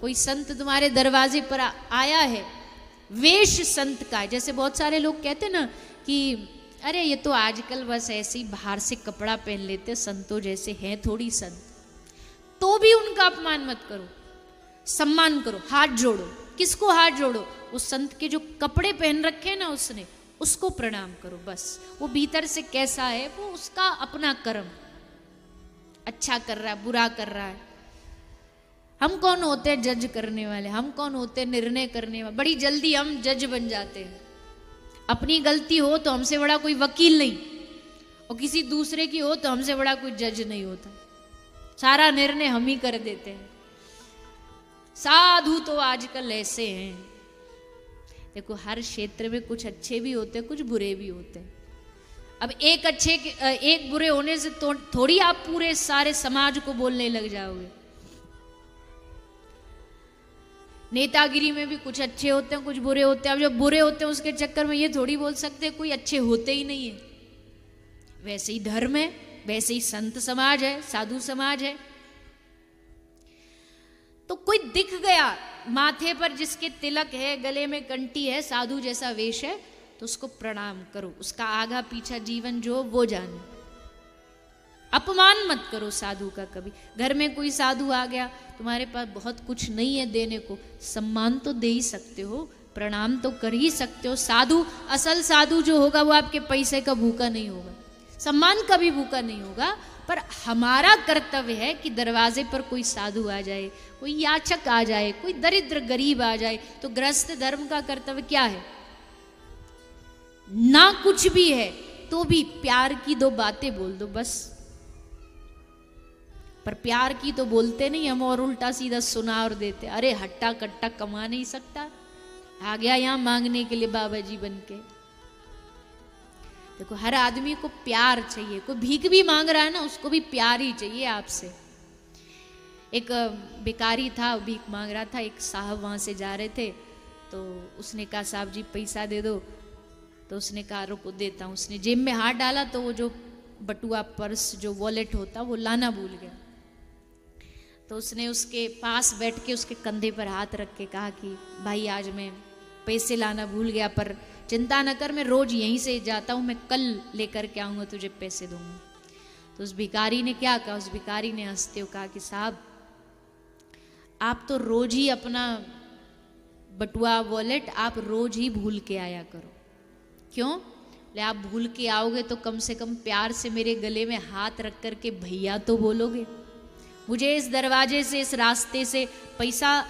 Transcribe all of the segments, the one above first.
कोई संत तुम्हारे दरवाजे पर आया है, वेश संत का है, जैसे बहुत सारे लोग कहते ना कि अरे ये तो आजकल बस ऐसे ही बाहर से कपड़ा पहन लेते, संतों जैसे हैं थोड़ी संत, तो भी उनका अपमान मत करो, सम्मान करो, हाथ जोड़ो। किसको हाथ जोड़ो? उस संत के जो कपड़े पहन रखे ना उसने, उसको प्रणाम करो बस। वो भीतर से कैसा है वो उसका अपना कर्म, अच्छा कर रहा है बुरा कर रहा है, हम कौन होते हैं जज करने वाले, हम कौन होते हैं निर्णय करने वाले। बड़ी जल्दी हम जज बन जाते हैं। अपनी गलती हो तो हमसे बड़ा कोई वकील नहीं, और किसी दूसरे की हो तो हमसे बड़ा कोई जज नहीं होता, सारा निर्णय हम ही कर देते हैं। साधु तो आजकल ऐसे हैं, देखो हर क्षेत्र में कुछ अच्छे भी होते हैं, कुछ बुरे भी होते हैं। अब एक बुरे होने से तो थोड़ी आप पूरे सारे समाज को बोलने लग जाओगे। नेतागिरी में भी कुछ अच्छे होते हैं, कुछ बुरे होते हैं। अब जो बुरे होते हैं उसके चक्कर में ये थोड़ी बोल सकते हैं कोई अच्छे होते ही नहीं है। वैसे ही धर्म है, वैसे ही संत समाज है, साधु समाज है। तो कोई दिख गया माथे पर जिसके तिलक है, गले में कंठी है, साधु जैसा वेश है, तो उसको प्रणाम करो, उसका आगा पीछा जीवन जो वो जाने। अपमान मत करो साधु का कभी। घर में कोई साधु आ गया, तुम्हारे पास बहुत कुछ नहीं है देने को, सम्मान तो दे ही सकते हो, प्रणाम तो कर ही सकते हो। साधु, असल साधु जो होगा वो आपके पैसे का भूखा नहीं होगा, सम्मान का भी भूखा नहीं होगा। पर हमारा कर्तव्य है कि दरवाजे पर कोई साधु आ जाए, कोई याचक आ जाए, कोई दरिद्र गरीब आ जाए, तो गृहस्थ धर्म का कर्तव्य क्या है? ना कुछ भी है तो भी प्यार की दो बातें बोल दो बस। पर प्यार की तो बोलते नहीं हम, और उल्टा सीधा सुना और देते। अरे हट्टा कट्टा कमा नहीं सकता, आ गया यहां मांगने के लिए बाबा जी बन के। देखो हर आदमी को प्यार चाहिए, कोई भीख भी मांग रहा है ना उसको भी प्यार ही चाहिए आपसे। एक भिखारी था, भीख मांग रहा था, एक साहब वहां से जा रहे थे, तो उसने कहा साहब जी पैसा दे दो। तो उसने कहा रुको देता हूँ। उसने जेब में हाथ डाला तो वो जो बटुआ पर्स जो वॉलेट होता वो लाना भूल गया। तो उसने उसके पास बैठ के उसके कंधे पर हाथ रख के कहा कि भाई आज मैं पैसे लाना भूल गया, पर चिंता न कर, मैं रोज यहीं से जाता हूँ, मैं कल लेकर के आऊँगा, तुझे पैसे दूंगा। तो उस भिखारी ने क्या कहा? उस भिखारी ने हंसते हुए कहा कि साहब आप तो रोज ही अपना बटुआ वॉलेट आप रोज ही भूल के आया करो। क्यों? ले आप भूल के आओगे तो कम से कम प्यार से मेरे गले में हाथ रख करके भैया तो बोलोगे। मुझे इस दरवाजे से, इस रास्ते से पैसा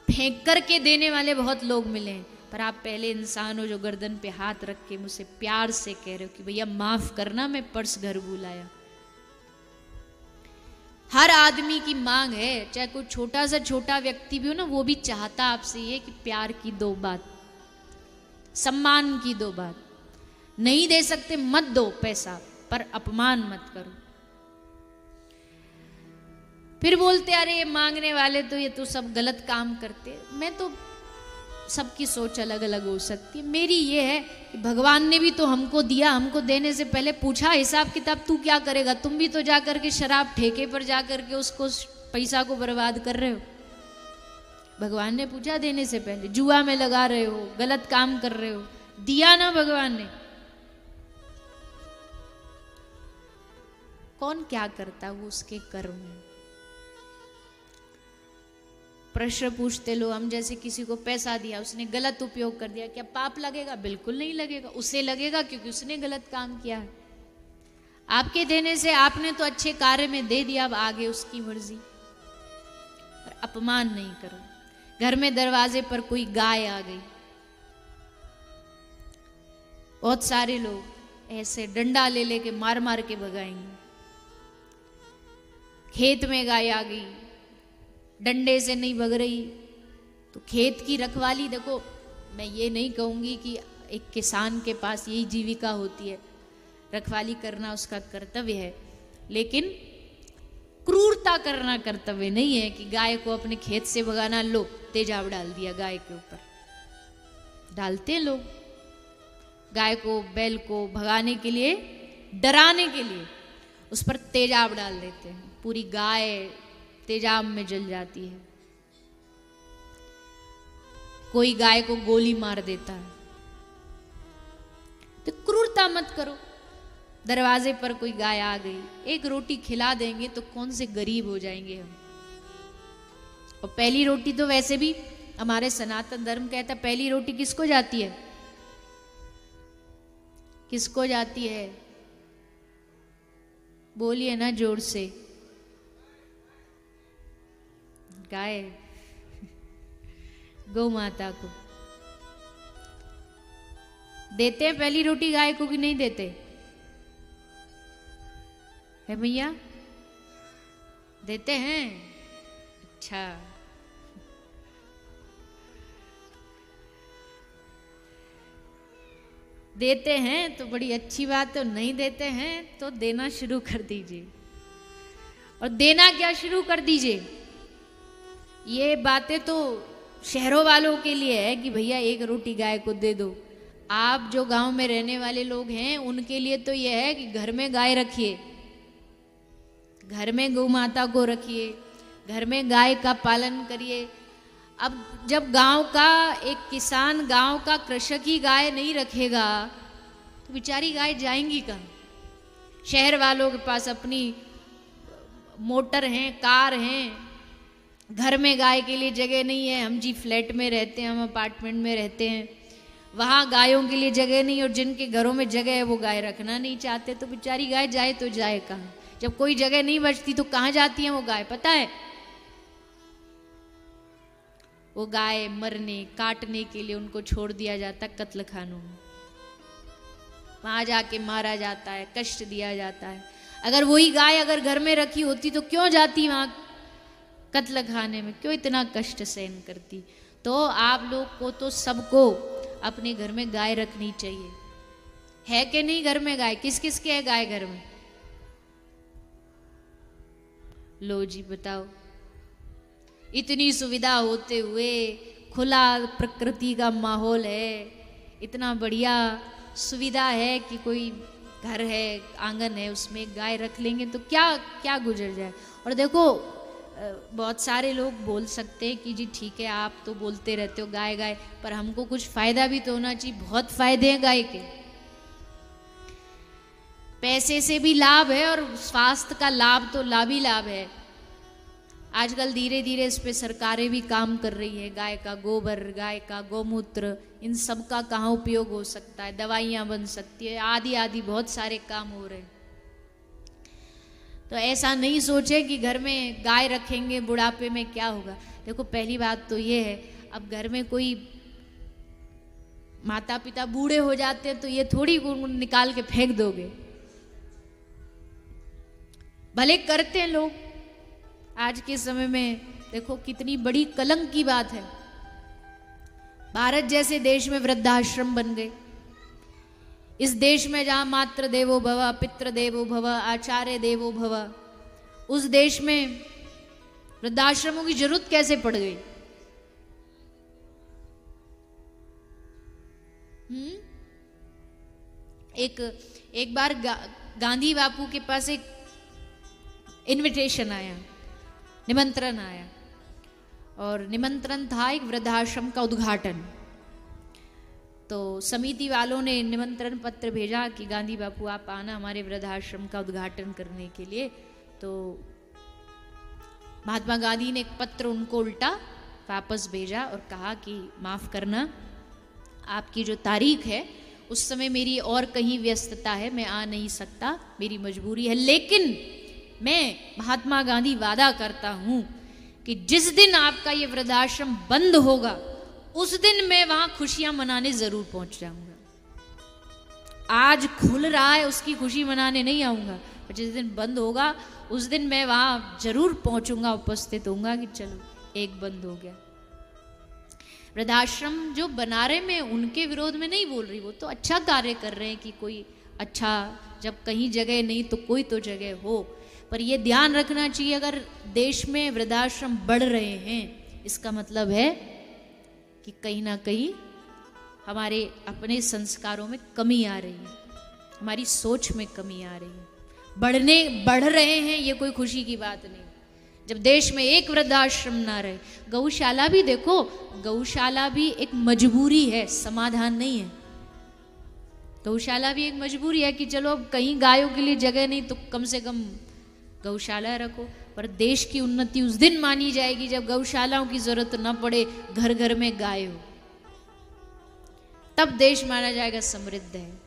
फेंक करके देने वाले बहुत लोग मिले हैं, पर आप पहले इंसान हो जो गर्दन पे हाथ रख के मुझसे प्यार से कह रहे हो कि भैया माफ करना, मैं पर्स घर भूल आया। हर आदमी की मांग है, चाहे कोई छोटा से छोटा व्यक्ति भी हो ना, वो भी चाहता आपसे ये कि प्यार की दो बात, सम्मान की दो बात। नहीं दे सकते मत दो पैसा, पर अपमान मत करो। फिर बोलते अरे ये मांगने वाले तो ये तो सब गलत काम करते। मैं तो, सबकी सोच अलग अलग हो सकती है, मेरी ये है कि भगवान ने भी तो हमको दिया, हमको देने से पहले पूछा हिसाब किताब तू क्या करेगा? तुम भी तो जा करके शराब ठेके पर जा करके उसको पैसा को बर्बाद कर रहे हो। भगवान ने पूछा देने से पहले? जुआ में लगा रहे हो, गलत काम कर रहे हो, दिया ना भगवान ने। कौन क्या करता वो उसके कर्म है। प्रश्न पूछते लोग, हम जैसे किसी को पैसा दिया, उसने गलत उपयोग कर दिया, क्या पाप लगेगा? बिल्कुल नहीं लगेगा, उसे लगेगा क्योंकि उसने गलत काम किया है। आपके देने से आपने तो अच्छे कार्य में दे दिया, अब आगे उसकी मर्जी। पर अपमान नहीं करो। घर में दरवाजे पर कोई गाय आ गई, बहुत सारे लोग ऐसे डंडा ले लेके मार मार के भगाएंगे। खेत में गाय आ गई, डंडे से नहीं भग रही, तो खेत की रखवाली, देखो मैं ये नहीं कहूँगी कि एक किसान के पास यही जीविका होती है, रखवाली करना उसका कर्तव्य है, लेकिन क्रूरता करना कर्तव्य नहीं है कि गाय को अपने खेत से भगाना। लो तेजाब डाल दिया गाय के ऊपर, डालते हैं लोग गाय को, बैल को भगाने के लिए, डराने के लिए उस पर तेजाब डाल देते हैं, पूरी गाय तेजाब में जल जाती है। कोई गाय को गोली मार देता है। तो क्रूरता मत करो। दरवाजे पर कोई गाय आ गई, एक रोटी खिला देंगे तो कौन से गरीब हो जाएंगे हम। और पहली रोटी तो वैसे भी हमारे सनातन धर्म कहता है, पहली रोटी किसको जाती है? किसको जाती है? बोलिए ना जोर से। गाय, गौ माता को देते हैं पहली रोटी गाय को कि नहीं देते? है भैया, देते हैं? अच्छा, देते हैं तो बड़ी अच्छी बात है, नहीं देते हैं तो देना शुरू कर दीजिए। और देना क्या शुरू कर दीजिए, ये बातें तो शहरों वालों के लिए है कि भैया एक रोटी गाय को दे दो। आप जो गांव में रहने वाले लोग हैं उनके लिए तो यह है कि घर में गाय रखिए, घर में गौ माता को रखिए, घर में गाय का पालन करिए। अब जब गांव का एक किसान, गांव का कृषक ही गाय नहीं रखेगा तो बेचारी गाय जाएंगी कहाँ? शहर वालों के पास अपनी मोटर हैं, कार हैं, घर में गाय के लिए जगह नहीं है। हम जी फ्लैट में रहते हैं, हम अपार्टमेंट में रहते हैं, वहाँ गायों के लिए जगह नहीं, और जिनके घरों में जगह है वो गाय रखना नहीं चाहते। तो बेचारी गाय जाए तो जाए कहाँ? जब कोई जगह नहीं बचती तो कहाँ जाती है वो गाय, पता है? वो गाय मरने काटने के लिए उनको छोड़ दिया जाता कत्ल खानों में, वहां जाके मारा जाता है, कष्ट दिया जाता है। अगर वही गाय अगर घर में रखी होती तो क्यों जाती वहां कत्ल खाने में, क्यों इतना कष्ट सहन करती? तो आप लोग को तो सबको अपने घर में गाय रखनी चाहिए। है कि नहीं घर में गाय? किस किस के है गाय घर में? लो जी बताओ। इतनी सुविधा होते हुए, खुला प्रकृति का माहौल है, इतना बढ़िया सुविधा है कि कोई घर है, आंगन है, उसमें गाय रख लेंगे तो क्या क्या गुजर जाए। और देखो बहुत सारे लोग बोल सकते हैं कि जी ठीक है आप तो बोलते रहते हो गाय गाय, पर हमको कुछ फायदा भी तो होना चाहिए। बहुत फायदे हैं गाय के, पैसे से भी लाभ है और स्वास्थ्य का लाभ तो लाभ ही लाभ है। आजकल धीरे धीरे इस पे सरकारें भी काम कर रही है। गाय का गोबर, गाय का गौमूत्र, इन सब का कहाँ उपयोग हो सकता है, दवाइयाँ बन सकती है, आदि आदि बहुत सारे काम हो रहे हैं। तो ऐसा नहीं सोचे कि घर में गाय रखेंगे बुढ़ापे में क्या होगा। देखो पहली बात तो ये है, अब घर में कोई माता पिता बूढ़े हो जाते हैं तो ये थोड़ी निकाल के फेंक दोगे, भले करते हैं लोग। आज के समय में देखो कितनी बड़ी कलंक की बात है, भारत जैसे देश में वृद्धाश्रम बन गए। इस देश में जहां मातृ देवो भव, पितृ देवो भव, आचार्य देवो भव, उस देश में वृद्धाश्रमों की जरूरत कैसे पड़ गई? एक बार गांधी बापू के पास एक इनविटेशन आया, निमंत्रण आया, और निमंत्रण था एक वृद्धाश्रम का उद्घाटन। तो समिति वालों ने निमंत्रण पत्र भेजा कि गांधी बापू आप आना हमारे वृद्धाश्रम का उद्घाटन करने के लिए। तो महात्मा गांधी ने एक पत्र उनको उल्टा वापस भेजा और कहा कि माफ करना, आपकी जो तारीख है उस समय मेरी और कहीं व्यस्तता है, मैं आ नहीं सकता, मेरी मजबूरी है। लेकिन मैं महात्मा गांधी वादा करता हूं कि जिस दिन आपका ये वृद्धाश्रम बंद होगा उस दिन मैं वहां खुशियां मनाने जरूर पहुंच जाऊंगा। आज खुल रहा है उसकी खुशी मनाने नहीं आऊंगा, पर जिस दिन बंद होगा उस दिन मैं वहां जरूर पहुंचूंगा, उपस्थित होऊंगा कि चलो एक बंद हो गया। वृद्धाश्रम जो बना रहे, मैं उनके विरोध में नहीं बोल रही, वो तो अच्छा कार्य कर रहे हैं कि कोई अच्छा, जब कहीं जगह नहीं तो कोई तो जगह हो। पर यह ध्यान रखना चाहिए अगर देश में वृद्धाश्रम बढ़ रहे हैं इसका मतलब है कि कहीं ना कहीं हमारे अपने संस्कारों में कमी आ रही है, हमारी सोच में कमी आ रही है। बढ़ रहे हैं ये कोई खुशी की बात नहीं। जब देश में एक वृद्धाश्रम ना रहे, गौशाला भी देखो, गौशाला भी एक मजबूरी है, समाधान नहीं है। गौशाला भी एक मजबूरी है कि चलो अब कहीं गायों के लिए जगह नहीं तो कम से कम गौशाला रखो। पर देश की उन्नति उस दिन मानी जाएगी जब गौशालाओं की जरूरत न पड़े, घर घर में गाय हो, तब देश माना जाएगा समृद्ध है।